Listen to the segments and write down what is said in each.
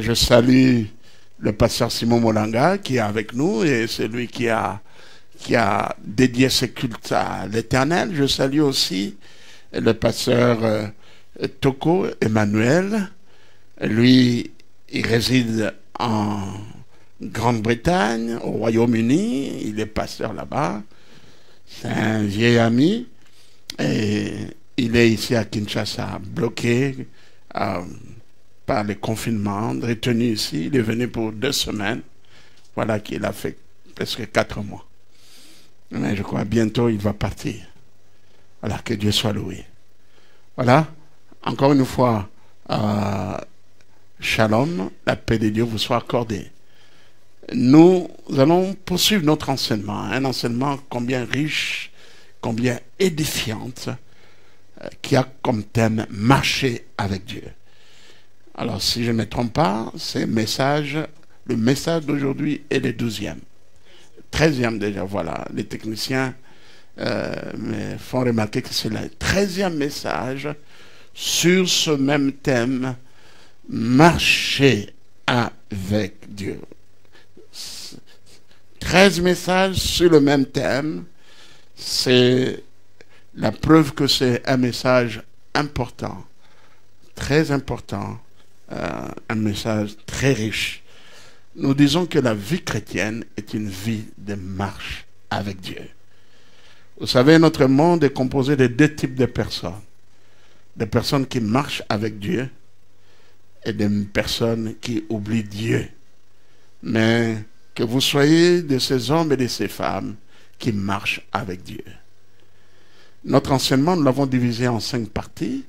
je salue le pasteur Simon Molanga qui est avec nous et c'est lui qui a dédié ce culte à l'Éternel. Je salue aussi le pasteur Toko Emmanuel. Lui, il réside en Grande-Bretagne, au Royaume-Uni. Il est pasteur là-bas. C'est un vieil ami. Et il est ici à Kinshasa, bloqué par les confinements, retenu ici. Il est venu pour 2 semaines. Voilà qu'il a fait presque 4 mois. Mais je crois bientôt il va partir. Voilà, que Dieu soit loué. Voilà, encore une fois, shalom, la paix de Dieu vous soit accordée. Nous allons poursuivre notre enseignement, un enseignement combien riche, combien édifiant, qui a comme thème « Marcher avec Dieu ». Alors, si je ne me trompe pas, le message d'aujourd'hui est le 12e. 13e déjà, voilà. Les techniciens me font remarquer que c'est le 13e message sur ce même thème, marcher avec Dieu. 13 messages sur le même thème, c'est la preuve que c'est un message important, très important, un message très riche. Nous disons que la vie chrétienne est une vie de marche avec Dieu. Vous savez, notre monde est composé de 2 types de personnes. Des personnes qui marchent avec Dieu et des personnes qui oublient Dieu. Mais que vous soyez de ces hommes et de ces femmes qui marchent avec Dieu. Notre enseignement, nous l'avons divisé en 5 parties.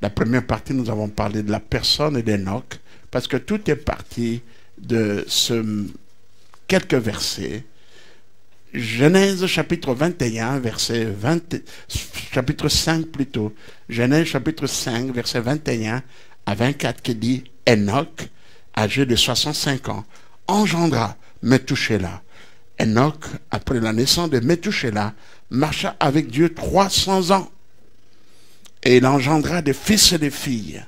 La première partie, nous avons parlé de la personne d'Enoch, parce que tout est parti de quelques versets. Genèse chapitre 21, chapitre 5 plutôt. Genèse chapitre 5, verset 21 à 24 qui dit « Enoch, âgé de 65 ans, engendra Methushélah. Enoch, après la naissance de Methushélah, marcha avec Dieu 300 ans. Et il engendra des fils et des filles.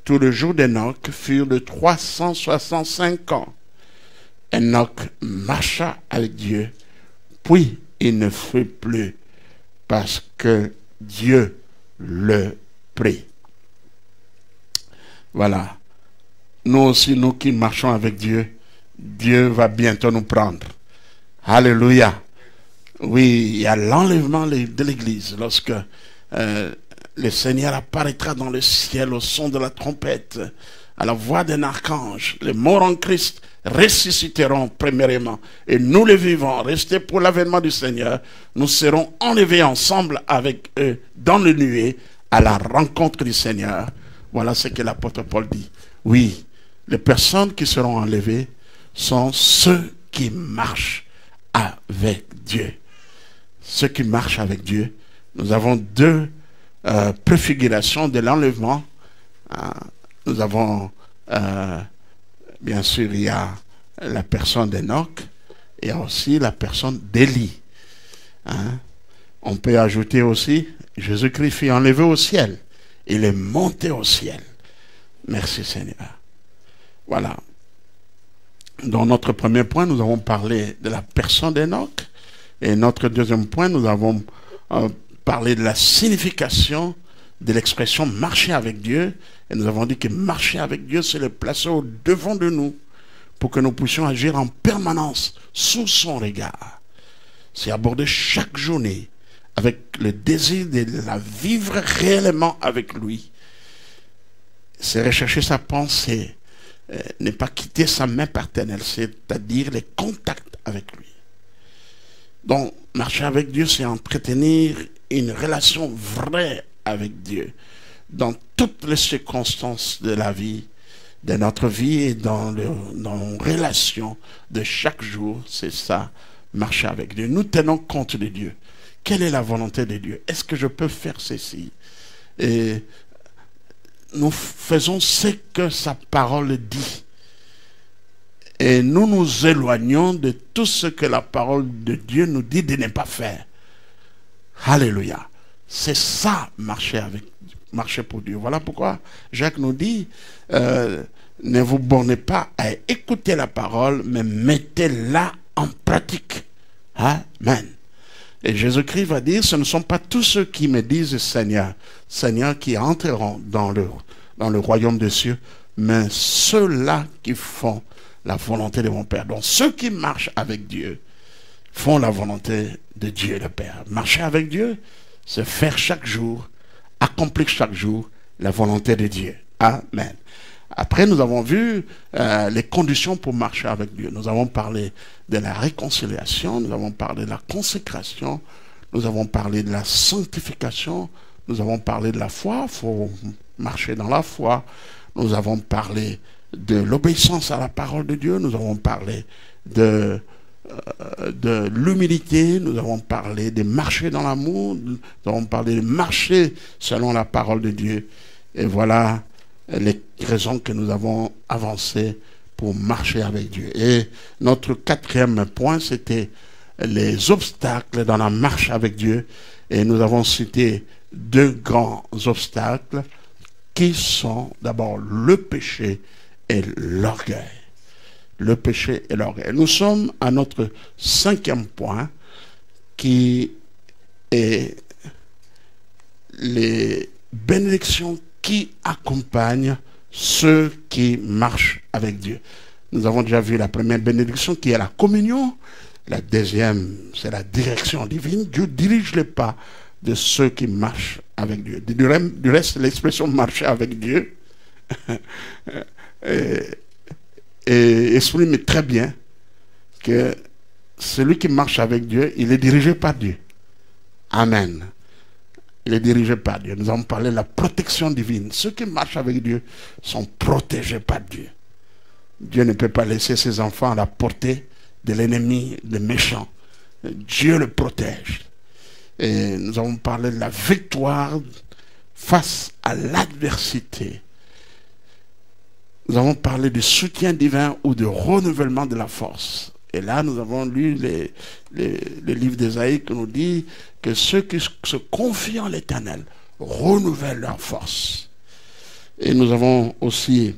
Tous les jours d'Enoch furent de 365 ans. Enoch marcha avec Dieu, puis il ne fut plus, parce que Dieu le prit. » Voilà. Nous aussi, nous qui marchons avec Dieu, Dieu va bientôt nous prendre. Alléluia. Oui, il y a l'enlèvement de l'Église lorsque le Seigneur apparaîtra dans le ciel au son de la trompette, à la voix d'un archange. Les morts en Christ ressusciteront premièrement. Et nous les vivants, restés pour l'avènement du Seigneur, nous serons enlevés ensemble avec eux dans le nuée à la rencontre du Seigneur. Voilà ce que l'apôtre Paul dit. Oui, les personnes qui seront enlevées sont ceux qui marchent avec Dieu. Ceux qui marchent avec Dieu. Nous avons 2 préfigurations de l'enlèvement. Nous avons, bien sûr, il y a la personne d'Enoch et aussi la personne d'Élie. On peut ajouter aussi, Jésus-Christ fut enlevé au ciel. Il est monté au ciel. Merci Seigneur. Voilà. Dans notre premier point, nous avons parlé de la personne d'Enoch. Et notre deuxième point, nous avons parlé de la signification de l'expression marcher avec Dieu. Et nous avons dit que marcher avec Dieu, c'est le placer au devant de nous pour que nous puissions agir en permanence sous son regard. C'est aborder chaque journée avec le désir de la vivre réellement avec lui. C'est rechercher sa pensée, ne pas quitter sa main paternelle, c'est-à-dire les contacts avec lui. Donc, marcher avec Dieu, c'est entretenir une relation vraie avec Dieu dans toutes les circonstances de la vie, de notre vie et dans nos relations de chaque jour. C'est ça, marcher avec Dieu. Nous tenons compte de Dieu. Quelle est la volonté de Dieu? Est-ce que je peux faire ceci? Et nous faisons ce que sa parole dit. Et nous nous éloignons de tout ce que la parole de Dieu nous dit de ne pas faire. Alléluia. C'est ça, marcher pour Dieu. Voilà pourquoi Jacques nous dit, Ne vous bornez pas à écouter la parole, mais mettez-la en pratique. Amen. Et Jésus-Christ va dire, ce ne sont pas tous ceux qui me disent Seigneur, Seigneur, qui entreront dans le royaume des cieux, mais ceux-là qui font la volonté de mon Père. Donc ceux qui marchent avec Dieu font la volonté de Dieu le Père. Marcher avec Dieu, c'est faire chaque jour, accomplir chaque jour la volonté de Dieu. Amen. Après, nous avons vu les conditions pour marcher avec Dieu. Nous avons parlé de la réconciliation, nous avons parlé de la consécration, nous avons parlé de la sanctification, nous avons parlé de la foi, il faut marcher dans la foi. Nous avons parlé de l'obéissance à la parole de Dieu, nous avons parlé de l'humilité, nous avons parlé de marcher dans l'amour, nous avons parlé de marcher selon la parole de Dieu. Et voilà les raisons que nous avons avancées pour marcher avec Dieu. Et notre quatrième point, c'était les obstacles dans la marche avec Dieu. Et nous avons cité deux grands obstacles qui sont d'abord le péché et l'orgueil. Le péché et l'orgueil. Nous sommes à notre cinquième point qui est les bénédictions qui accompagnent ceux qui marchent avec Dieu. Nous avons déjà vu la première bénédiction qui est la communion. La deuxième, c'est la direction divine. Dieu dirige les pas de ceux qui marchent avec Dieu. Du reste, l'expression marcher avec Dieu exprime très bien que celui qui marche avec Dieu, il est dirigé par Dieu. Amen. Il est dirigé par Dieu. Nous avons parlé de la protection divine. Ceux qui marchent avec Dieu sont protégés par Dieu. Dieu ne peut pas laisser ses enfants à la portée de l'ennemi, des méchants. Dieu le protège. Et nous avons parlé de la victoire face à l'adversité. Nous avons parlé du soutien divin ou du renouvellement de la force. Et là, nous avons lu les livres d'Ésaïe qui nous dit que ceux qui se confient en l'Éternel renouvellent leur force. Et nous avons aussi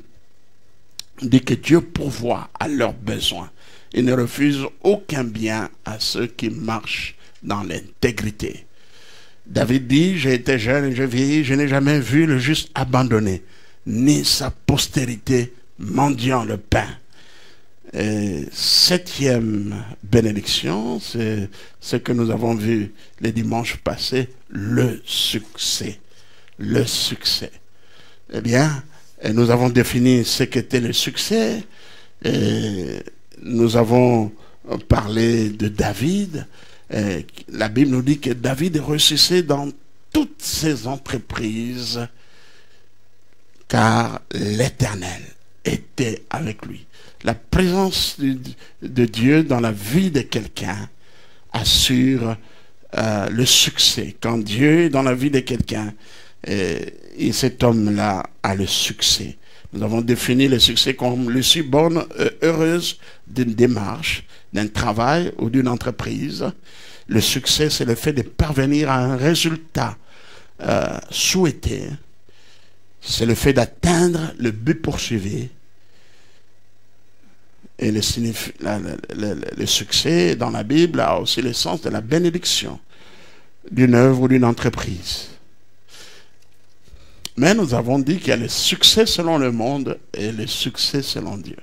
dit que Dieu pourvoit à leurs besoins. Il ne refuse aucun bien à ceux qui marchent dans l'intégrité. David dit, j'ai été jeune et je vieillis, je n'ai jamais vu le juste abandonné, ni sa postérité mendiant le pain. Et septième bénédiction, c'est ce que nous avons vu les dimanches passés, le succès. Le succès. Eh bien, nous avons défini ce qu'était le succès. Et nous avons parlé de David. Et la Bible nous dit que David réussissait dans toutes ses entreprises, car l'Éternel était avec lui. La présence de Dieu dans la vie de quelqu'un assure le succès. Quand Dieu est dans la vie de quelqu'un, et cet homme-là a le succès. Nous avons défini le succès comme l'issue bonne, heureuse d'une démarche, d'un travail ou d'une entreprise. Le succès, c'est le fait de parvenir à un résultat souhaité. C'est le fait d'atteindre le but poursuivi. Et le succès dans la Bible a aussi le sens de la bénédiction d'une œuvre ou d'une entreprise. Mais nous avons dit qu'il y a le succès selon le monde et le succès selon Dieu.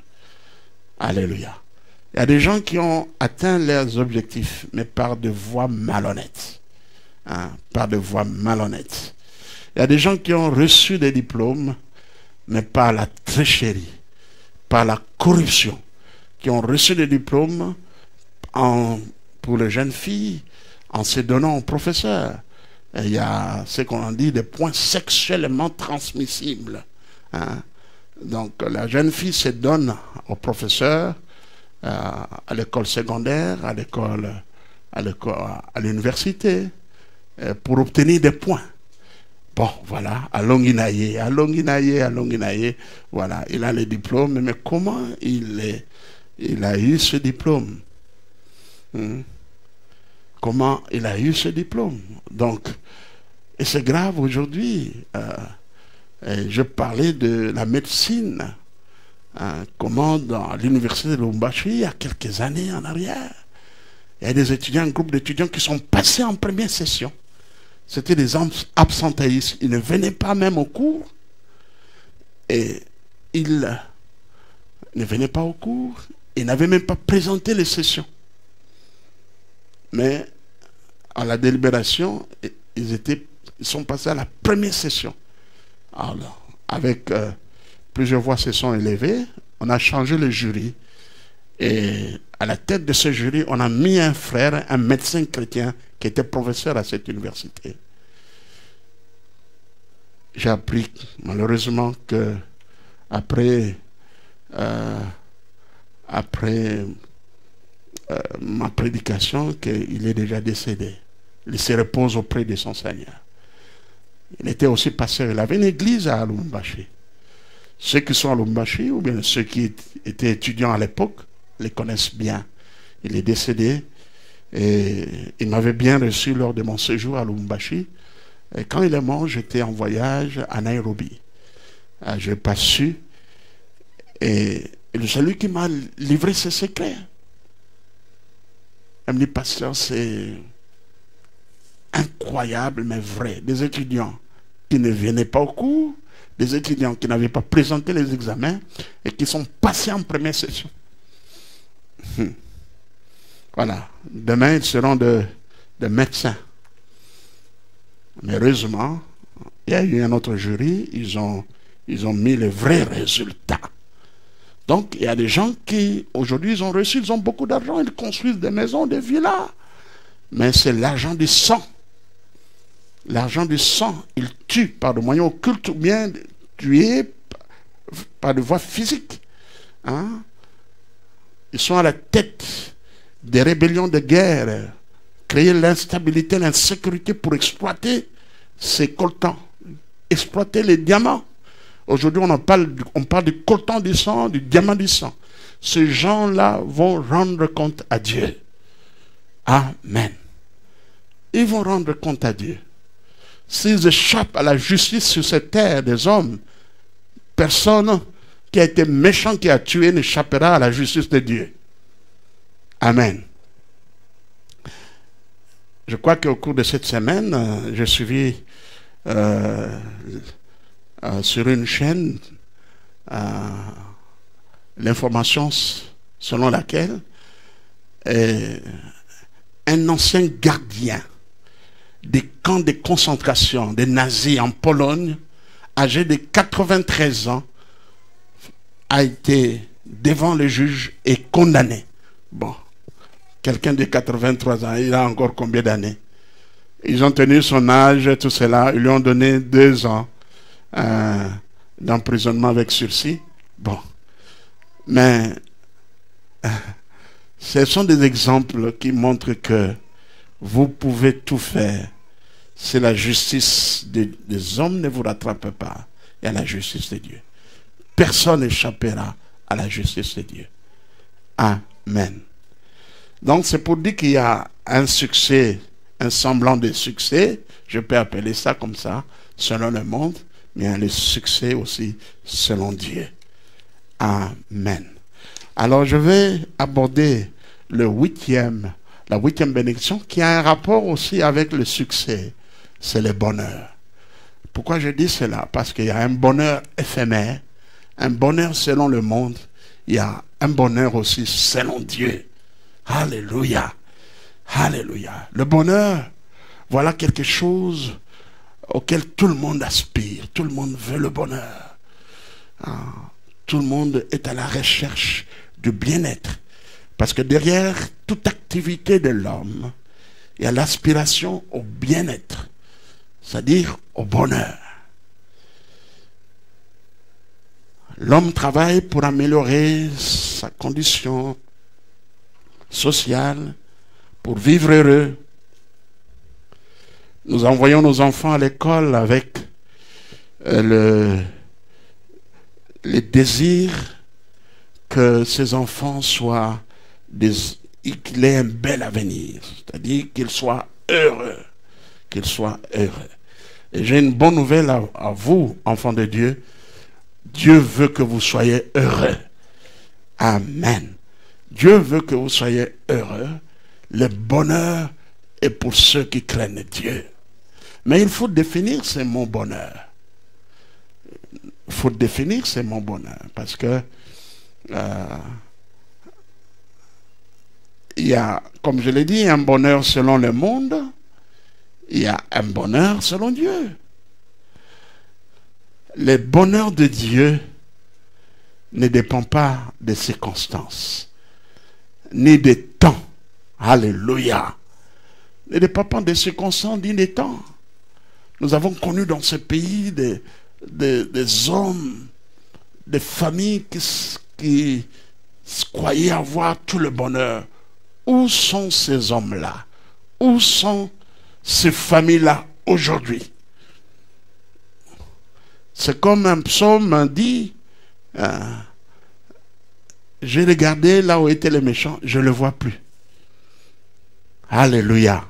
Alléluia. Il y a des gens qui ont atteint leurs objectifs, mais par de voies malhonnêtes. Par de voies malhonnêtes. Il y a des gens qui ont reçu des diplômes, mais par la tricherie, par la corruption. Qui ont reçu des diplômes pour les jeunes filles en se donnant aux professeurs. Et il y a ce qu'on dit des points sexuellement transmissibles. Donc la jeune fille se donne au professeur à l'école secondaire, à l'université pour obtenir des points. Bon, voilà, à Longuinaye, voilà, il a le diplôme, mais comment il a eu ce diplôme? Comment il a eu ce diplôme? Donc, et c'est grave aujourd'hui. Je parlais de la médecine. comment dans l'université de Lubumbashi, il y a quelques années en arrière, il y a des étudiants, un groupe d'étudiants qui sont passés en première session. C'était des absentéistes. Ils ne venaient pas même au cours. Et ils ne venaient pas au cours. Ils n'avaient même pas présenté les sessions. Mais à la délibération, ils sont passés à la première session. Alors, avec plusieurs voix se sont élevées, on a changé le jury. Et à la tête de ce jury, on a mis un frère, un médecin chrétien, qui était professeur à cette université. J'ai appris, malheureusement, que après ma prédication, qu'il est déjà décédé. Il se repose auprès de son Seigneur. Il était aussi pasteur. Il avait une église à Lubumbashi. Ceux qui sont à Lubumbashi, ou bien ceux qui étaient étudiants à l'époque, les connaissent bien. Il est décédé et il m'avait bien reçu lors de mon séjour à Lubumbashi. Et quand il est mort, j'étais en voyage à Nairobi. Je n'ai pas su. Et c'est lui qui m'a livré ses secrets. Il me dit, pasteur, c'est incroyable, mais vrai. Des étudiants qui ne venaient pas au cours, des étudiants qui n'avaient pas présenté les examens et qui sont passés en première session. Voilà. Demain, ils seront de médecins. Mais heureusement, il y a eu un autre jury, ils ont mis les vrais résultats. Donc, il y a des gens qui, aujourd'hui, ils ont beaucoup d'argent, ils construisent des maisons, des villas. Mais c'est l'argent du sang. L'argent du sang, ils tuent par des moyens occultes ou bien tués par des voies physiques. Hein? Ils sont à la tête des rébellions de guerre, créer l'instabilité, l'insécurité pour exploiter ces coltans, exploiter les diamants. Aujourd'hui, on parle du coltan du sang, du diamant du sang. Ces gens-là vont rendre compte à Dieu. Amen. Ils vont rendre compte à Dieu. S'ils échappent à la justice sur cette terre des hommes, personne qui a été méchant, qui a tué, n'échappera à la justice de Dieu. Amen. Je crois qu'au cours de cette semaine, j'ai suivi sur une chaîne l'information selon laquelle un ancien gardien des camps de concentration des nazis en Pologne, âgé de 93 ans, a été devant le juge et condamné. Bon, quelqu'un de 83 ans, il a encore combien d'années? Ils ont tenu son âge, tout cela, ils lui ont donné 2 ans d'emprisonnement avec sursis. Bon, mais ce sont des exemples qui montrent que vous pouvez tout faire. Si la justice des hommes ne vous rattrape pas, il y a la justice de Dieu. Personne n'échappera à la justice de Dieu. Amen. Donc c'est pour dire qu'il y a un succès, un semblant de succès, je peux appeler ça comme ça, selon le monde, mais il y a le succès aussi selon Dieu. Amen. Alors je vais aborder la 8e bénédiction qui a un rapport aussi avec le succès, c'est le bonheur. Pourquoi je dis cela? Parce qu'il y a un bonheur éphémère, un bonheur selon le monde, il y a un bonheur aussi selon Dieu. Alléluia. Alléluia. Le bonheur, voilà quelque chose auquel tout le monde aspire, tout le monde veut le bonheur. Tout le monde est à la recherche du bien-être. Parce que derrière toute activité de l'homme, il y a l'aspiration au bien-être, c'est-à-dire au bonheur. L'homme travaille pour améliorer sa condition sociale, pour vivre heureux. Nous envoyons nos enfants à l'école avec le désir que ces enfants soient qu'il ait un bel avenir, c'est-à-dire qu'il soit heureux, qu'il soit heureux. Et j'ai une bonne nouvelle à vous, enfants de Dieu. Dieu veut que vous soyez heureux. Amen. Dieu veut que vous soyez heureux. Le bonheur est pour ceux qui craignent Dieu. Mais il faut définir ces mots bonheur. Il faut définir ces mots bonheur. Parce que il y a, comme je l'ai dit, un bonheur selon le monde. Il y a un bonheur selon Dieu. Le bonheur de Dieu ne dépend pas des circonstances, ni des temps. Alléluia. Ne dépend pas des circonstances, ni des temps. Nous avons connu dans ce pays des hommes, des familles qui croyaient avoir tout le bonheur. Où sont ces hommes-là? Où sont ces familles-là aujourd'hui? C'est comme un psaume dit, j'ai regardé là où étaient les méchants, je ne le vois plus. Alléluia.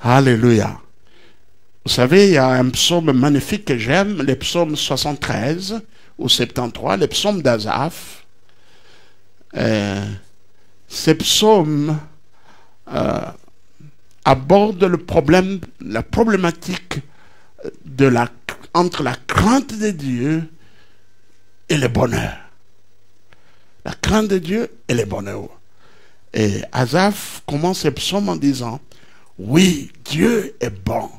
Alléluia. Vous savez, il y a un psaume magnifique que j'aime, le psaume 73 ou 73, le psaume d'Asaph. Ces psaumes abordent le problème, la problématique entre la crainte de Dieu et le bonheur. La crainte de Dieu et le bonheur. Et Asaph commence ce psaume en disant, oui, Dieu est bon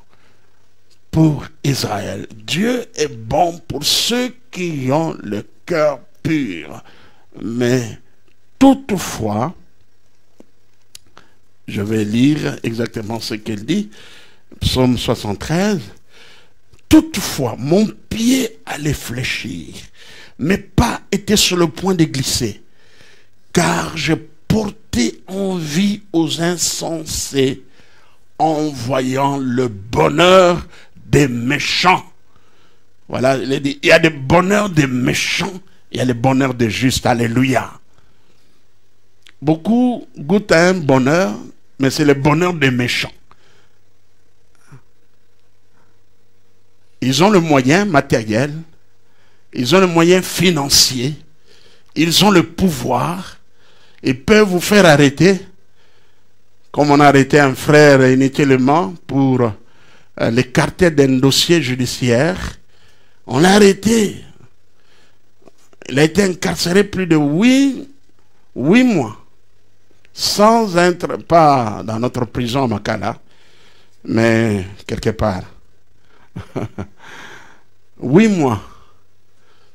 pour Israël. Dieu est bon pour ceux qui ont le cœur pur. Mais toutefois, je vais lire exactement ce qu'il dit, psaume 73, toutefois, mon pied allait fléchir, mes pas étaient sur le point de glisser, car je portais envie aux insensés en voyant le bonheur des méchants. Voilà, il dit, il y a le bonheur des méchants, il y a le bonheur des justes. Alléluia. Beaucoup goûtent à un bonheur, mais c'est le bonheur des méchants. Ils ont le moyen matériel, ils ont le moyen financier, ils ont le pouvoir, ils peuvent vous faire arrêter, comme on a arrêté un frère inutilement pour l'écarter d'un dossier judiciaire. On l'a arrêté. Il a été incarcéré plus de 8 mois, sans être, pas dans notre prison à Makala, mais quelque part. 8 mois,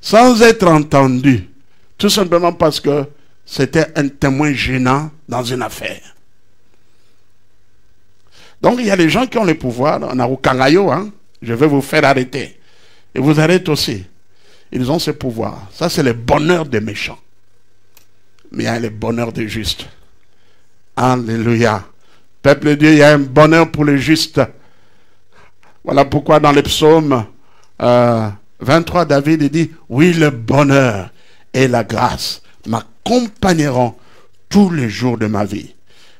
sans être entendu, tout simplement parce que c'était un témoin gênant dans une affaire. Donc il y a des gens qui ont le pouvoir, on a au Kangayo, hein, je vais vous faire arrêter. Et vous arrêtez aussi. Ils ont ce pouvoir. Ça c'est le bonheur des méchants. Mais il y a le bonheur des justes. Alléluia. Peuple de Dieu, il y a un bonheur pour les justes. Voilà pourquoi dans le psaume 23, David dit, oui, le bonheur et la grâce m'accompagneront tous les jours de ma vie.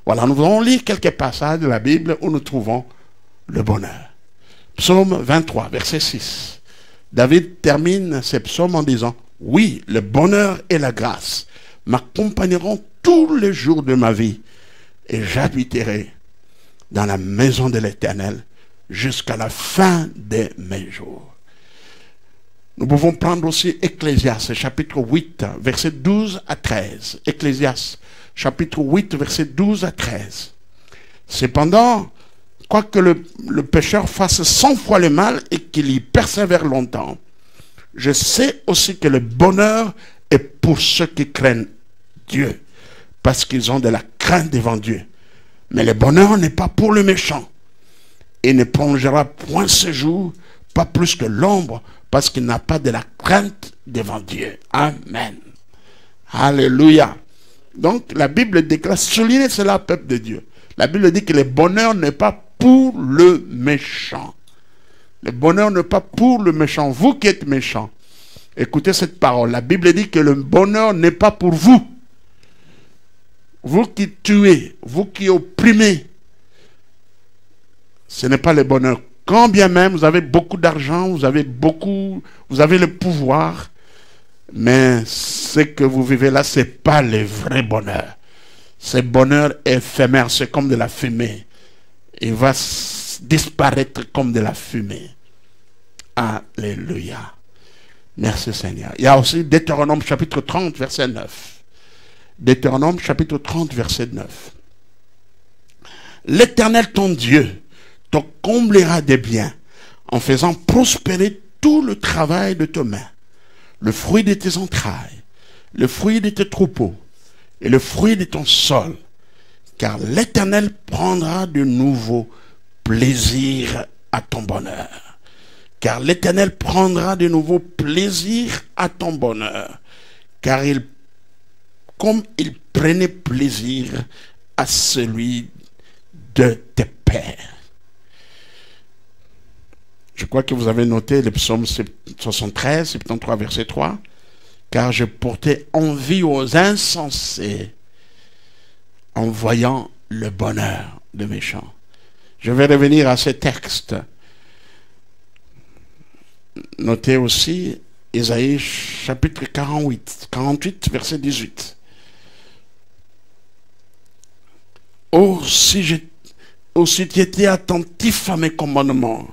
Voilà, nous allons lire quelques passages de la Bible où nous trouvons le bonheur. Psaume 23, verset 6. David termine ce psaume en disant, oui, le bonheur et la grâce m'accompagneront tous les jours de ma vie et j'habiterai dans la maison de l'Éternel jusqu'à la fin de mes jours. Nous pouvons prendre aussi Ecclésiaste, chapitre 8, verset 12 à 13. Ecclésiaste, chapitre 8, verset 12 à 13. Cependant, quoique le pécheur fasse 100 fois le mal et qu'il y persévère longtemps, je sais aussi que le bonheur est pour ceux qui craignent Dieu, parce qu'ils ont de la crainte devant Dieu. Mais le bonheur n'est pas pour le méchant. Il ne prolongera point ce jour, pas plus que l'ombre, parce qu'il n'a pas de la crainte devant Dieu. Amen. Alléluia. Donc la Bible déclare, soulignez cela, peuple de Dieu. La Bible dit que le bonheur n'est pas pour le méchant. Le bonheur n'est pas pour le méchant. Vous qui êtes méchant, écoutez cette parole. La Bible dit que le bonheur n'est pas pour vous. Vous qui tuez, vous qui opprimez, ce n'est pas le bonheur Quand bien même vous avez beaucoup d'argent, vous avez le pouvoir, mais ce que vous vivez là, ce n'est pas le vrai bonheur. Ce bonheur éphémère, c'est comme de la fumée. Il va disparaître comme de la fumée. Alléluia. Merci Seigneur. Il y a aussi Deutéronome chapitre 30, verset 9. Deutéronome chapitre 30, verset 9. L'Éternel ton Dieu te comblera des biens en faisant prospérer tout le travail de tes mains, le fruit de tes entrailles, le fruit de tes troupeaux et le fruit de ton sol, car l'Éternel prendra de nouveau plaisir à ton bonheur. Car l'Éternel prendra de nouveau plaisir à ton bonheur, car comme il prenait plaisir à celui de tes pères. Je crois que vous avez noté le psaume 73, 73, verset 3. Car je portais envie aux insensés en voyant le bonheur des méchants. Je vais revenir à ce texte. Notez aussi Ésaïe chapitre 48, verset 18. Oh, si tu étais attentif à mes commandements,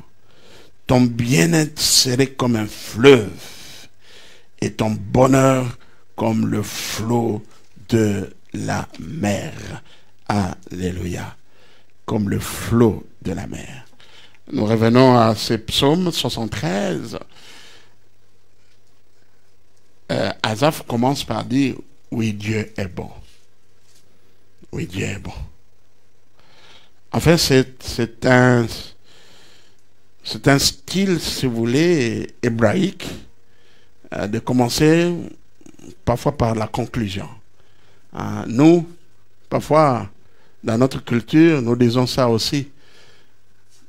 ton bien-être serait comme un fleuve et ton bonheur comme le flot de la mer. Alléluia. Comme le flot de la mer. Nous revenons à ce psaume 73. Asaph commence par dire, oui, Dieu est bon. Oui, Dieu est bon. En fait, c'est un style, si vous voulez, hébraïque, de commencer parfois par la conclusion. Nous, parfois, dans notre culture, nous disons ça aussi.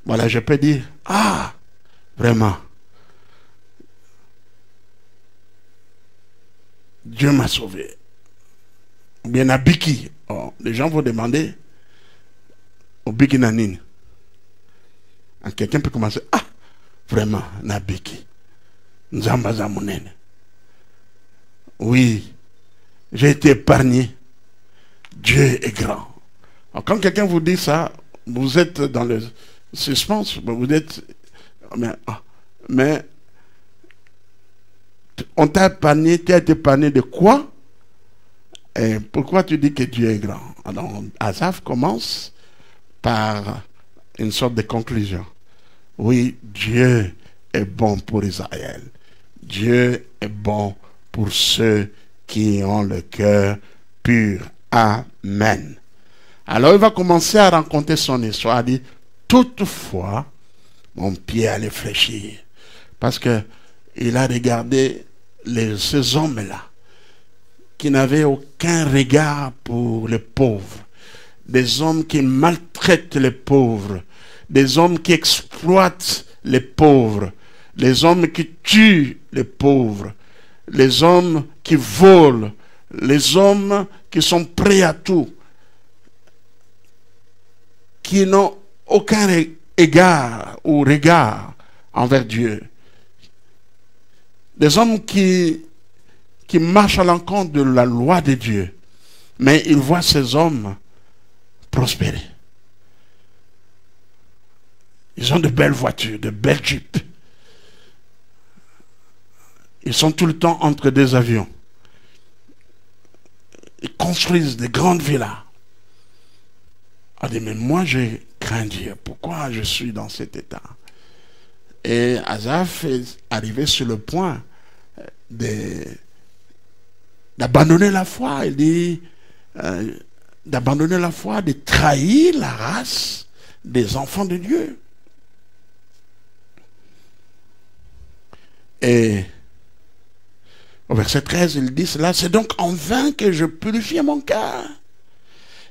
Voilà, je peux dire, ah, vraiment, Dieu m'a sauvé. Ou bien Nabiki. Oh, les gens vont demander, au Biki Nanine. Quelqu'un peut commencer, ah, vraiment, Nabiki. Nzamba Zamunene. Oui, j'ai été épargné. Dieu est grand. Alors, quand quelqu'un vous dit ça, vous êtes dans le suspense, vous êtes, mais on t'a épargné, tu as été épargné de quoi? Et pourquoi tu dis que Dieu est grand? Alors, Asaph commence par une sorte de conclusion. Oui, Dieu est bon pour Israël. Dieu est bon pour ceux qui ont le cœur pur. Amen. Alors il va commencer à raconter son histoire. Il dit, toutefois, mon pied allait fléchir. Parce qu'il a regardé ces hommes-là qui n'avaient aucun regard pour les pauvres. Des hommes qui maltraitent les pauvres. Des hommes qui exploitent les pauvres. Les hommes qui tuent les pauvres. Les hommes qui volent. Les hommes qui sont prêts à tout. Qui n'ont aucun égard ou regard envers Dieu. Des hommes qui marchent à l'encontre de la loi de Dieu. Mais ils voient ces hommes prospérer. Ils ont de belles voitures, de belles jeeps. Ils sont tout le temps entre deux avions. Ils construisent des grandes villas. On dit, mais moi je crains Dieu. Pourquoi je suis dans cet état? Et Asaph est arrivé sur le point d'abandonner la foi. Il dit, d'abandonner la foi, de trahir la race des enfants de Dieu. Et au verset 13, il dit cela, c'est donc en vain que je purifiais mon cœur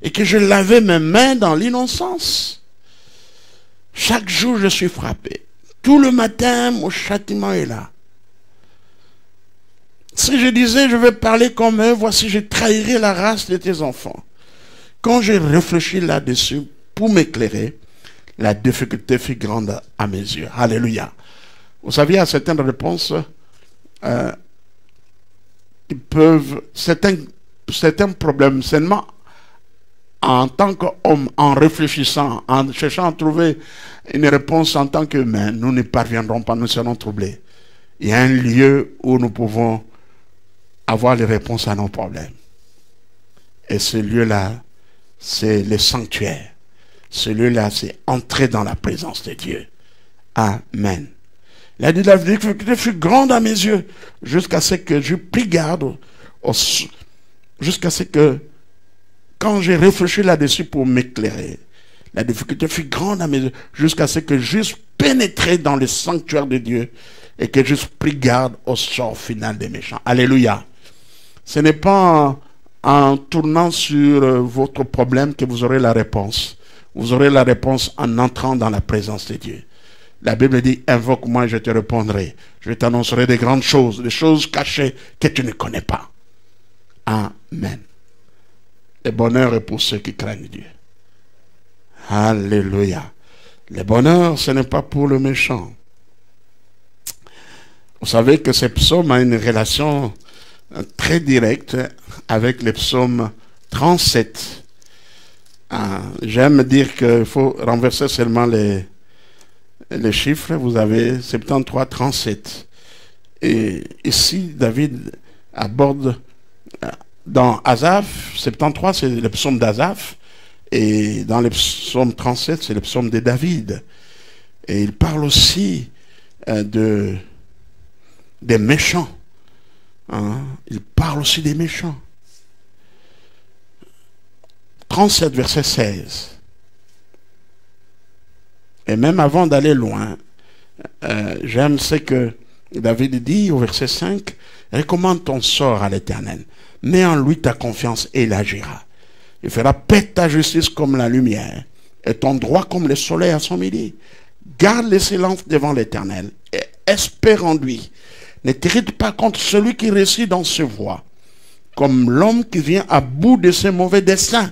et que je lavais mes mains dans l'innocence. Chaque jour, je suis frappé. Tout le matin, mon châtiment est là. Si je disais, je vais parler comme eux, voici, je trahirai la race de tes enfants. Quand j'ai réfléchi là-dessus pour m'éclairer, La difficulté fut grande à mes yeux. Alléluia. Vous savez, il y a certaines réponses qui peuvent... Certains problèmes, seulement en tant qu'homme, en réfléchissant, en cherchant à trouver une réponse en tant qu'humain, nous ne parviendrons pas, nous serons troublés. Il y a un lieu où nous pouvons avoir les réponses à nos problèmes. Et ce lieu-là, c'est le sanctuaire. Ce lieu-là, c'est entrer dans la présence de Dieu. Amen. Il a dit, la difficulté fut grande à mes yeux, jusqu'à ce que je pris garde, jusqu'à ce que, quand j'ai réfléchi là-dessus pour m'éclairer, la difficulté fut grande à mes yeux, jusqu'à ce que j'eusse pénétré dans le sanctuaire de Dieu et que j'eusse pris garde au sort final des méchants. Alléluia. Ce n'est pas en tournant sur votre problème que vous aurez la réponse. Vous aurez la réponse en entrant dans la présence de Dieu. La Bible dit, invoque-moi et je te répondrai. Je t'annoncerai des grandes choses, des choses cachées que tu ne connais pas. Amen. Le bonheur est pour ceux qui craignent Dieu. Alléluia. Le bonheur, ce n'est pas pour le méchant. Vous savez que ce psaume a une relation très directe avec le psaume 37. J'aime dire qu'il faut renverser seulement les chiffres. Vous avez 73, 37. Et ici, David aborde dans Asaph, 73, c'est le psaume d'Asaph. Et dans le psaume 37, c'est le psaume de David. Et il parle aussi des méchants. Il parle aussi des méchants. 37, verset 16. Et même avant d'aller loin, j'aime ce que David dit au verset 5. Recommande ton sort à l'Éternel. Mets en lui ta confiance et il agira. Il fera paître ta justice comme la lumière et ton droit comme le soleil à son midi. Garde le silence devant l'Éternel et espère en lui. Ne t'irrite pas contre celui qui réussit dans ses voies, comme l'homme qui vient à bout de ses mauvais desseins.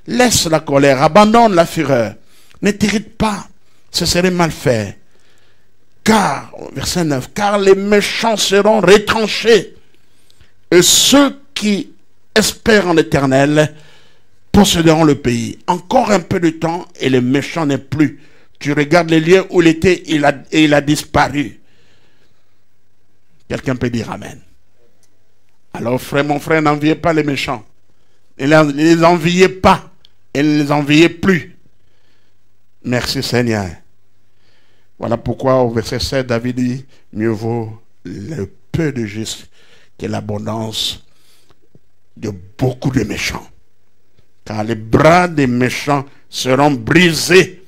Laisse la colère, abandonne la fureur. Ne t'irrite pas, ce serait mal fait. Car, verset 9, car les méchants seront retranchés et ceux qui espèrent en l'Éternel posséderont le pays. Encore un peu de temps et le méchant n'est plus. Tu regardes les lieux où il était et il a disparu. Quelqu'un peut dire Amen. Alors frère, mon frère, n'enviez pas les méchants. Ne les enviez pas et ne les enviez plus. Merci Seigneur. Voilà pourquoi au verset 7, David dit, mieux vaut le peu de juste que l'abondance de beaucoup de méchants. Car les bras des méchants seront brisés,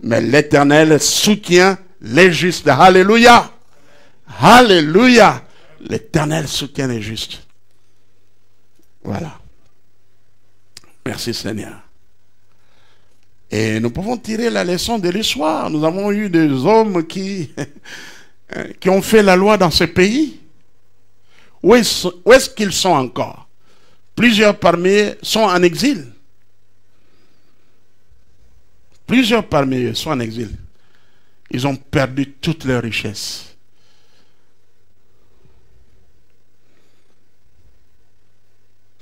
mais l'Éternel soutient les justes. Alléluia. Alléluia. L'Éternel soutient les justes. Voilà. Merci Seigneur. Et nous pouvons tirer la leçon de l'histoire. Nous avons eu des hommes qui ont fait la loi dans ce pays. Où est-ce qu'ils sont encore? Plusieurs parmi eux sont en exil. Plusieurs parmi eux sont en exil. Ils ont perdu toutes leurs richesses.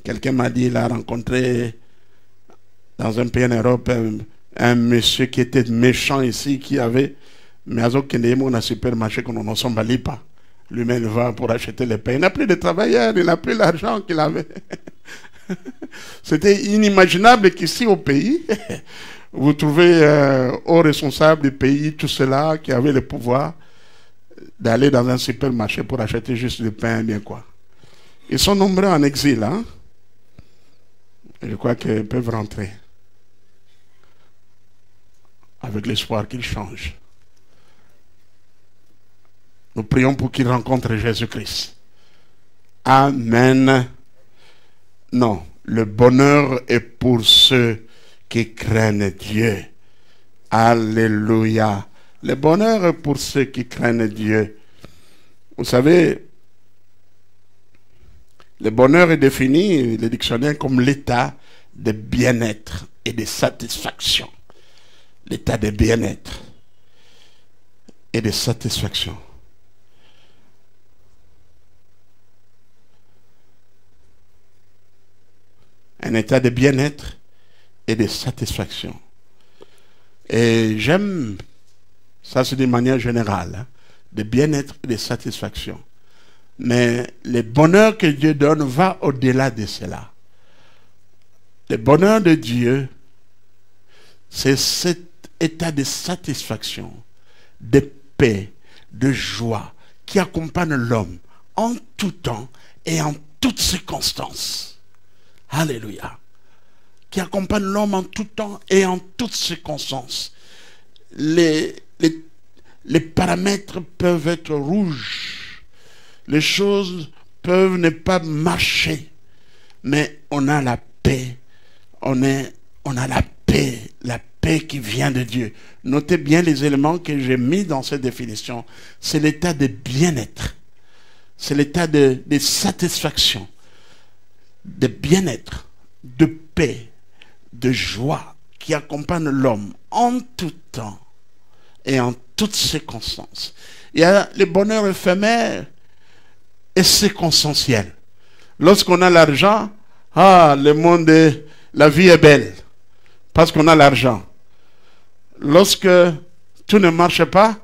Quelqu'un m'a dit, il a rencontré dans un pays en Europe un monsieur qui était méchant ici, qui avait mais à un supermarché qu'on ne s'en valait pas. Lui-même va pour acheter les pains. Il n'a plus de travailleurs, il n'a plus l'argent qu'il avait. C'était inimaginable qu'ici au pays, vous trouvez aux responsables du pays, tout cela qui avaient le pouvoir d'aller dans un supermarché pour acheter juste du pain, bien quoi. Ils sont nombreux en exil, hein. Je crois qu'ils peuvent rentrer avec l'espoir qu'ils changent. Nous prions pour qu'ils rencontrent Jésus-Christ. Amen. Non, le bonheur est pour ceux qui craignent Dieu. Alléluia. Le bonheur est pour ceux qui craignent Dieu. Vous savez, le bonheur est défini, le dictionnaire, comme l'état de bien-être et de satisfaction. l'état de bien-être et de satisfaction. Un état de bien-être et de satisfaction. Et j'aime, ça c'est d'une manière générale, hein, de bien-être et de satisfaction. Mais le bonheur que Dieu donne va au-delà de cela. Le bonheur de Dieu, c'est cet état de satisfaction, de paix, de joie qui accompagne l'homme en tout temps et en toutes circonstances. Alléluia. Qui accompagne l'homme en tout temps et en toutes circonstances. Les paramètres peuvent être rouges. Les choses peuvent ne pas marcher. Mais on a la paix. On a la paix qui vient de Dieu. Notez bien les éléments que j'ai mis dans cette définition. C'est l'état de bien-être. C'est l'état de satisfaction, de bien-être, de paix, de joie qui accompagne l'homme en tout temps et en toutes circonstances. Il y a le bonheur éphémère et circonstanciel. Lorsqu'on a l'argent, le monde la vie est belle parce qu'on a l'argent. Lorsque tout ne marche pas,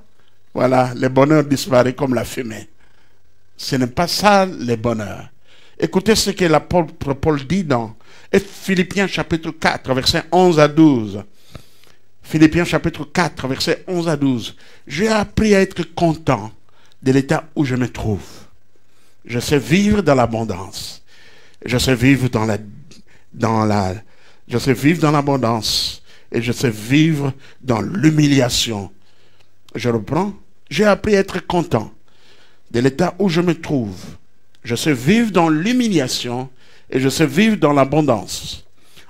voilà, le bonheur disparaît comme la fumée. Ce n'est pas ça le bonheur. Écoutez ce que l'apôtre Paul dit dans Philippiens chapitre 4, versets 11 à 12. Philippiens chapitre 4, versets 11 à 12. J'ai appris à être content de l'état où je me trouve. Je sais vivre dans l'abondance. Je sais vivre je sais vivre dans l'abondance. Et je sais vivre dans l'humiliation. Je reprends. J'ai appris à être content de l'état où je me trouve. Je sais vivre dans l'humiliation et je sais vivre dans l'abondance.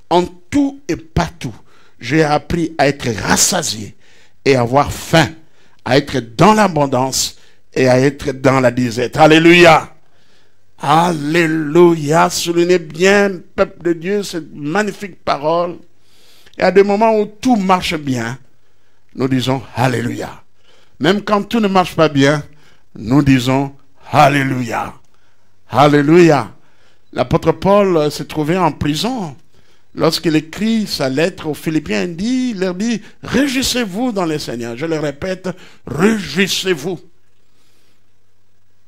En tout et partout, j'ai appris à être rassasié et à avoir faim, à être dans l'abondance et à être dans la disette. Alléluia! Alléluia! Soulignez bien, peuple de Dieu, cette magnifique parole. Et à des moments où tout marche bien, nous disons Alléluia. Même quand tout ne marche pas bien, nous disons Alléluia. Alléluia. L'apôtre Paul s'est trouvé en prison. Lorsqu'il écrit sa lettre aux Philippiens, il leur dit, réjouissez-vous dans le Seigneur. Je le répète, réjouissez-vous.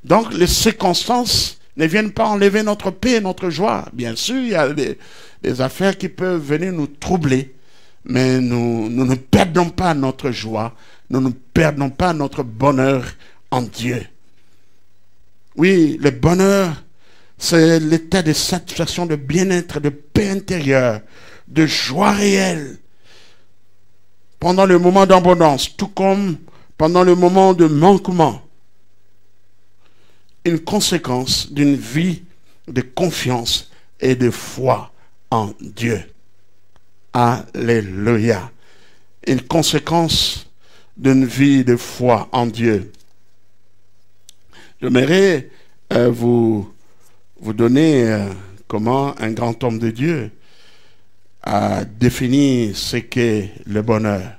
Donc les circonstances ne viennent pas enlever notre paix et notre joie. Bien sûr, il y a des affaires qui peuvent venir nous troubler, mais nous ne perdons pas notre joie, nous ne perdons pas notre bonheur en Dieu. Oui, le bonheur, c'est l'état de satisfaction, de bien-être, de paix intérieure, de joie réelle. Pendant le moment d'abondance, tout comme pendant le moment de manquement. Une conséquence d'une vie de confiance et de foi en Dieu. Alléluia. Une conséquence d'une vie de foi en Dieu. J'aimerais vous donner comment un grand homme de Dieu a défini ce qu'est le bonheur.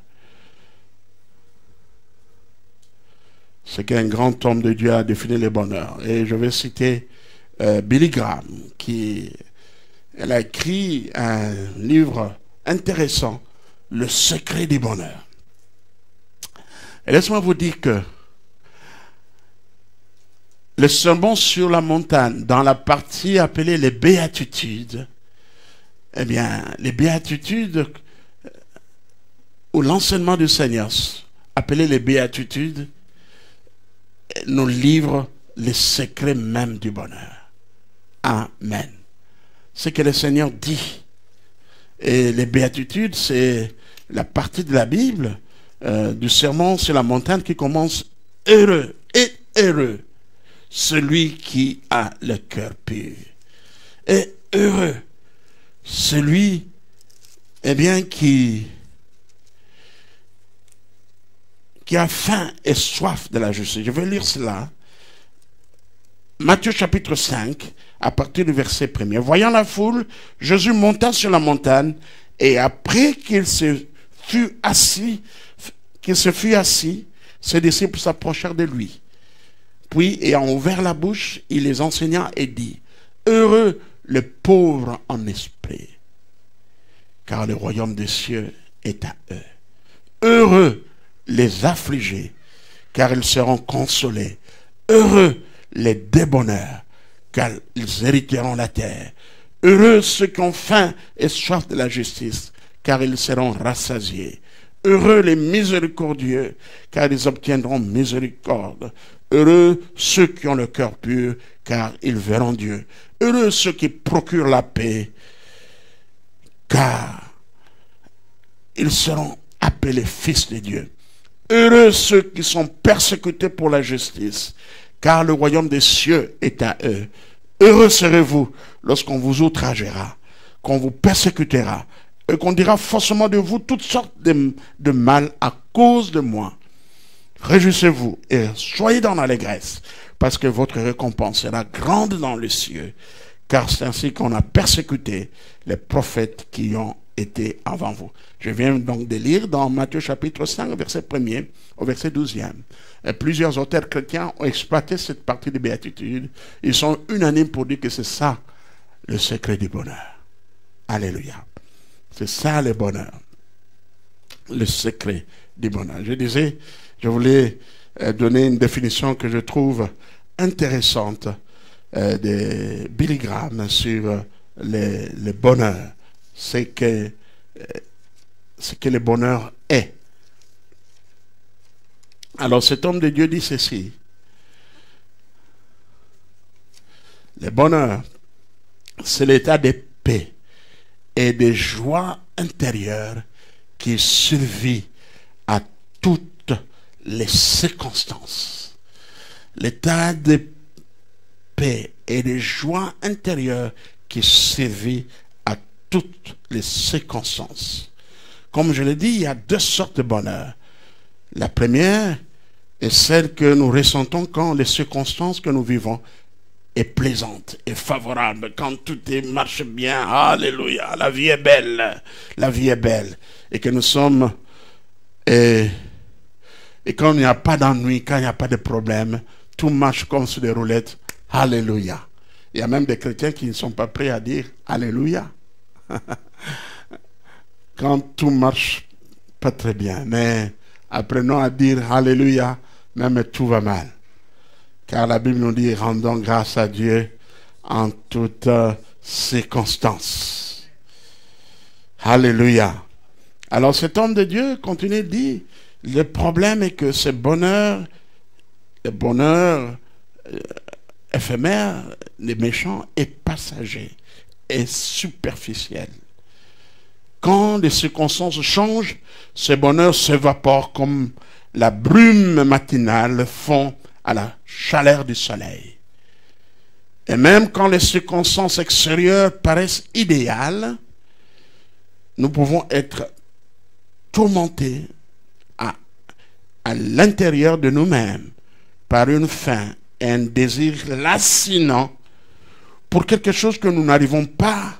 Ce qu'un grand homme de Dieu a défini le bonheur. Et je vais citer Billy Graham, elle a écrit un livre intéressant, Le secret du bonheur. Et laisse-moi vous dire que le sermon sur la montagne, dans la partie appelée les béatitudes, eh bien, les béatitudes, ou l'enseignement du Seigneur, appelé les béatitudes, nous livre les secrets même du bonheur. Amen. Ce que le Seigneur dit. Et les béatitudes, c'est la partie de la Bible, du sermon sur la montagne qui commence « Heureux et heureux celui qui a le cœur pur. » Et heureux celui, eh bien, qui a faim et soif de la justice. Je vais lire cela. Matthieu chapitre 5, à partir du verset 1er. Voyant la foule, Jésus monta sur la montagne et après qu'il se se fut assis, ses disciples s'approchèrent de lui. Puis, ayant ouvert la bouche, il les enseigna et dit, « Heureux les pauvres en esprit, car le royaume des cieux est à eux. Heureux les affligés, car ils seront consolés. Heureux les débonneurs, car ils hériteront la terre. Heureux ceux qui ont faim et soif de la justice, car ils seront rassasiés. Heureux les miséricordieux, car ils obtiendront miséricorde. Heureux ceux qui ont le cœur pur, car ils verront Dieu. Heureux ceux qui procurent la paix, car ils seront appelés fils de Dieu. Heureux ceux qui sont persécutés pour la justice, car le royaume des cieux est à eux. Heureux serez-vous lorsqu'on vous outragera, qu'on vous persécutera, et qu'on dira faussement de vous toutes sortes de mal à cause de moi. Réjouissez-vous et soyez dans l'allégresse, parce que votre récompense sera grande dans les cieux, car c'est ainsi qu'on a persécuté les prophètes qui ont été avant vous. Je viens donc de lire dans Matthieu chapitre 5, verset 1er au verset 12e. Et plusieurs auteurs chrétiens ont exploité cette partie de béatitude. Ils sont unanimes pour dire que c'est ça le secret du bonheur. Alléluia. C'est ça le bonheur. Le secret du bonheur. Je disais, je voulais donner une définition que je trouve intéressante de Billy Graham sur le bonheur. C'est que le bonheur est. Alors cet homme de Dieu dit ceci. Le bonheur, c'est l'état de paix et de joie intérieure qui survit à toutes les circonstances. L'état de paix et de joie intérieure qui survit à toutes les circonstances. Comme je l'ai dit, il y a deux sortes de bonheur. La première est celle que nous ressentons quand les circonstances que nous vivons est plaisante, est favorable, quand tout marche bien. Alléluia, la vie est belle. La vie est belle. Et que nous sommes... Et quand il n'y a pas d'ennui, quand il n'y a pas de problème, tout marche comme sur des roulettes. Alléluia. Il y a même des chrétiens qui ne sont pas prêts à dire Alléluia. Quand tout marche pas très bien. Mais apprenons à dire Alléluia, même tout va mal. Car la Bible nous dit, rendons grâce à Dieu en toutes circonstances. Alléluia. Alors cet homme de Dieu continue de dire, le problème est que ce bonheur, le bonheur éphémère, les méchants, est passager, est superficiel. Quand les circonstances changent, ce bonheur s'évapore comme la brume matinale fond à la chaleur du soleil. Et même quand les circonstances extérieures paraissent idéales, nous pouvons être tourmentés à l'intérieur de nous-mêmes par une faim et un désir lancinant pour quelque chose que nous n'arrivons pas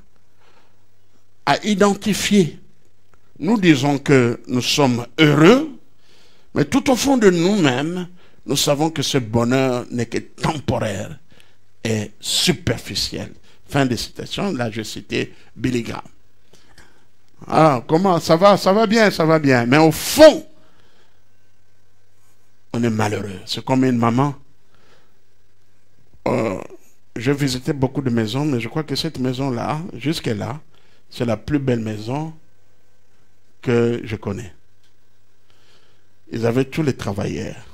à identifier. Nous disons que nous sommes heureux, mais tout au fond de nous-mêmes, nous savons que ce bonheur n'est que temporaire et superficiel. Fin de citation. Là, je citais Billy Graham. Alors, comment ça va? Ça va bien. Mais au fond, on est malheureux. C'est comme une maman. J'ai visité beaucoup de maisons, mais je crois que cette maison-là, jusque-là, c'est la plus belle maison que je connais. Ils avaient tous les travailleurs.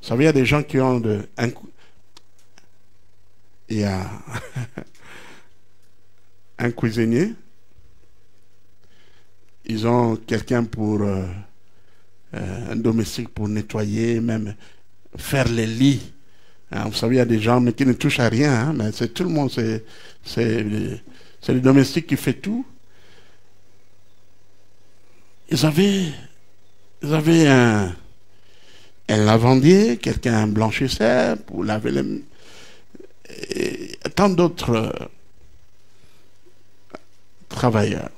Vous savez, il y a des gens qui ont il y a un cuisinier. Ils ont quelqu'un pour un domestique pour nettoyer, même faire les lits. Hein, vous savez, il y a des gens mais qui ne touchent à rien, hein, mais c'est tout le monde, c'est le domestique qui fait tout. Ils avaient un lavandier, quelqu'un, un blanchisseur pour laver les... Et tant d'autres travailleurs.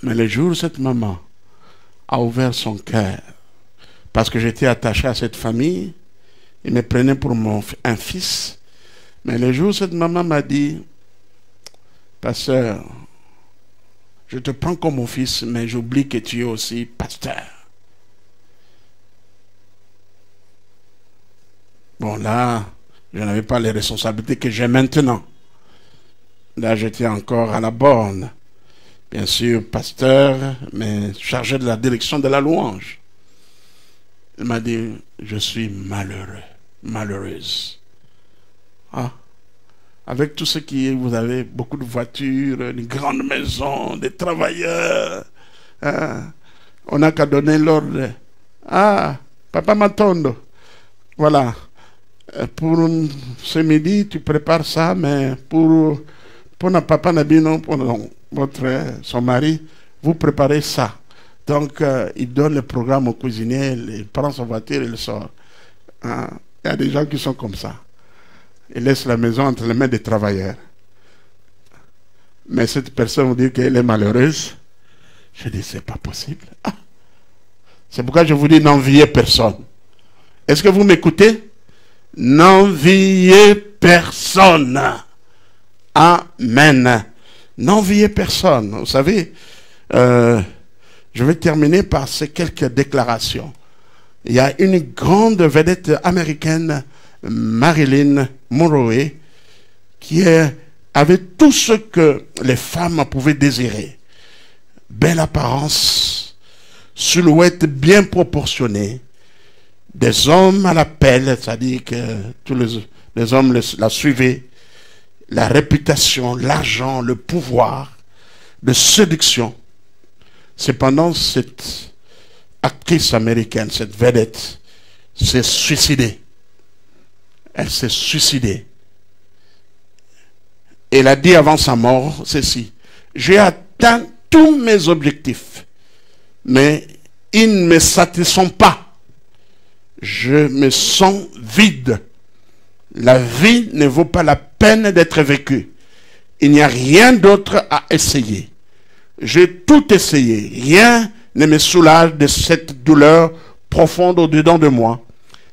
Mais le jour où cette maman a ouvert son cœur, parce que j'étais attaché à cette famille, il me prenait pour un fils. Mais le jour où cette maman m'a dit, pasteur, je te prends comme mon fils, mais j'oublie que tu es aussi pasteur. Bon, là, je n'avais pas les responsabilités que j'ai maintenant. Là, j'étais encore à la borne. Bien sûr, pasteur, mais chargé de la direction de la louange. Il m'a dit, je suis malheureux, malheureuse. Ah, avec tout ce qui est, vous avez beaucoup de voitures, une grande maison, des travailleurs. Hein? On n'a qu'à donner l'ordre. Ah, papa Matondo. Voilà. Pour ce midi, tu prépares ça, mais pour notre papa Nabino, pour son mari, vous préparez ça. Donc, il donne le programme au cuisinier, il prend sa voiture et il sort. Hein? Il y a des gens qui sont comme ça. Ils laissent la maison entre les mains des travailleurs. Mais cette personne vous dit qu'elle est malheureuse. Je dis, c'est pas possible. Ah. C'est pourquoi je vous dis, n'enviez personne. Est-ce que vous m'écoutez? N'enviez personne. Amen. N'enviez personne. Vous savez, je vais terminer par ces quelques déclarations. Il y a une grande vedette américaine, Marilyn Monroe, qui avait tout ce que les femmes pouvaient désirer. Belle apparence, silhouette bien proportionnée, des hommes à l'appel, c'est-à-dire que tous les hommes la suivaient, la réputation, l'argent, le pouvoir de séduction. Cependant, cette actrice américaine, cette vedette, s'est suicidée. Elle s'est suicidée. Elle a dit avant sa mort ceci: j'ai atteint tous mes objectifs, mais ils ne me satisfont pas. Je me sens vide. La vie ne vaut pas la peine d'être vécue. Il n'y a rien d'autre à essayer. J'ai tout essayé. Rien ne me soulage de cette douleur profonde au-dedans de moi.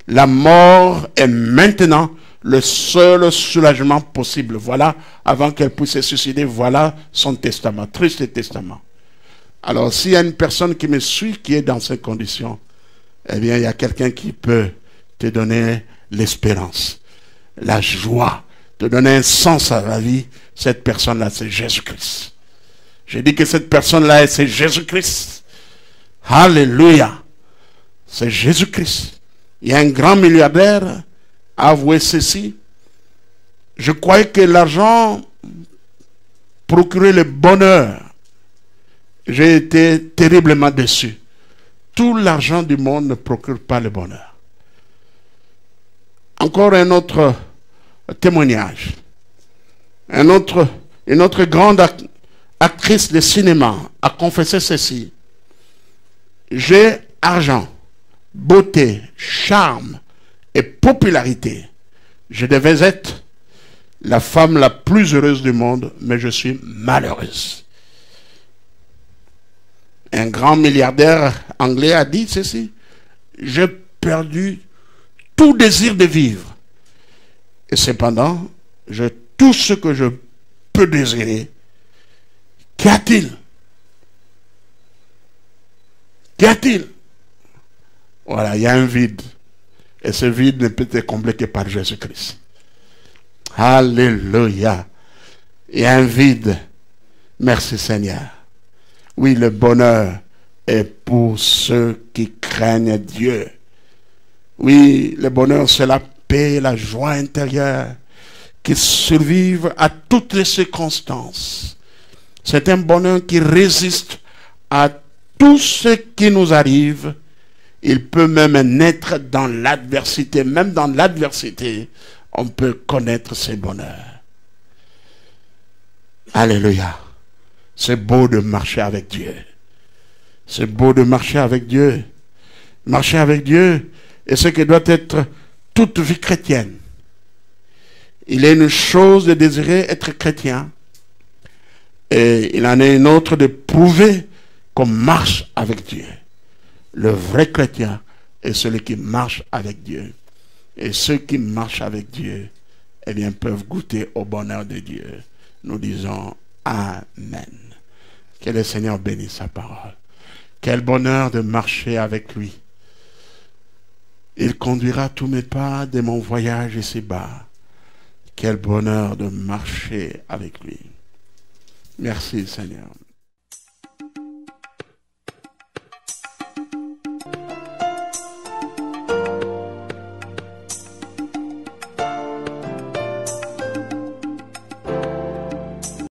La mort est maintenant le seul soulagement possible. Voilà, avant qu'elle puisse se suicider, voilà son testament, triste testament. Alors, s'il y a une personne qui me suit, qui est dans ces conditions, eh bien, il y a quelqu'un qui peut te donner l'espérance, la joie, te donner un sens à la vie. Cette personne-là, c'est Jésus-Christ. J'ai dit que cette personne-là, c'est Jésus-Christ. Alléluia. C'est Jésus-Christ. Il y a un grand milliardaire a avoué ceci. Je croyais que l'argent procurait le bonheur. J'ai été terriblement déçu. Tout l'argent du monde ne procure pas le bonheur. Encore un autre témoignage. Une autre grande actrice de cinéma a confessé ceci. J'ai argent, beauté, charme et popularité. Je devais être la femme la plus heureuse du monde, mais je suis malheureuse. Un grand milliardaire anglais a dit ceci: j'ai perdu tout désir de vivre. Et cependant, j'ai tout ce que je peux désirer. Qu'y a-t-il? Qu'y a-t-il? Voilà, il y a un vide. Et ce vide ne peut être comblé que par Jésus-Christ. Alléluia. Il y a un vide. Merci Seigneur. Oui, le bonheur est pour ceux qui craignent Dieu. Oui, le bonheur, c'est la paix, la joie intérieure qui survivent à toutes les circonstances. C'est un bonheur qui résiste à tout ce qui nous arrive. Il peut même naître dans l'adversité. Même dans l'adversité, on peut connaître ce bonheur. Alléluia. C'est beau de marcher avec Dieu. C'est beau de marcher avec Dieu. Marcher avec Dieu est ce que doit être toute vie chrétienne. Il est une chose de désirer être chrétien. Et il en est une autre de prouver qu'on marche avec Dieu. Le vrai chrétien est celui qui marche avec Dieu. Et ceux qui marchent avec Dieu, eh bien, peuvent goûter au bonheur de Dieu. Nous disons Amen. Que le Seigneur bénisse sa parole. Quel bonheur de marcher avec lui. Il conduira tous mes pas de mon voyage ici-bas. Quel bonheur de marcher avec lui. Merci Seigneur.